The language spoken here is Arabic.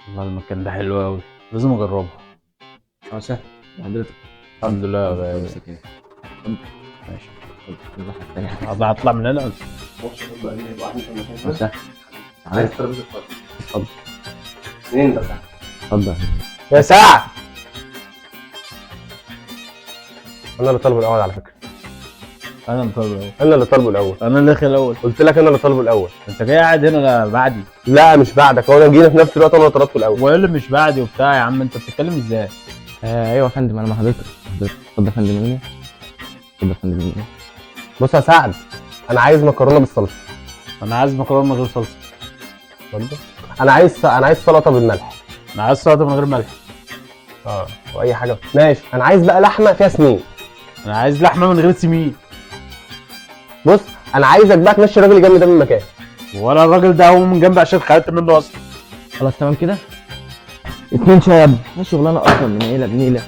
والله المكان ده حلو قوي، لازم اجربه. اه سهل حضرتك. الحمد لله يا غالي. امسك هنا. ماشي. الواحد التاني. هطلع من هنا. سهل. عايز ترابيزه اتفضل. منين ده؟ اتفضل. يا سعد، انا اللي طالبه الاول على فكره. انا اللي طالبه الاول. انا اللي طالبه الاول. انا اللي داخل الاول. قلت لك انا اللي طالبه الاول. انت جاي قاعد هنا بعدي. لا مش بعدك، هو انا جينا في نفس الوقت وانا اللي طلبته الاول. وايه اللي مش بعدي وبتاع يا عم؟ انت بتتكلم ازاي؟ ايوه يا فندم، انا مع حضرتك. اتفضل يا فندم. منين؟ اتفضل يا فندم. منين؟ بص يا سعد، انا عايز مكرونه بالصلصه. انا عايز مكرونه من غير صلصه. برضه انا عايز سلطه بالملح. انا عايز سلطه من غير ملح. واي حاجه ماشي. انا عايز بقى لحمه فيها سمين. انا عايز لحمه من غير سمين. بص، انا عايزك بقى تمشي الراجل اللي جنبي ده من المكان. ولا الراجل ده هو من جنبي عشان خدت منه اصلا. خلاص تمام كده. 2 شاي يا ابني. شغلانه اصلا من عيله بنيله.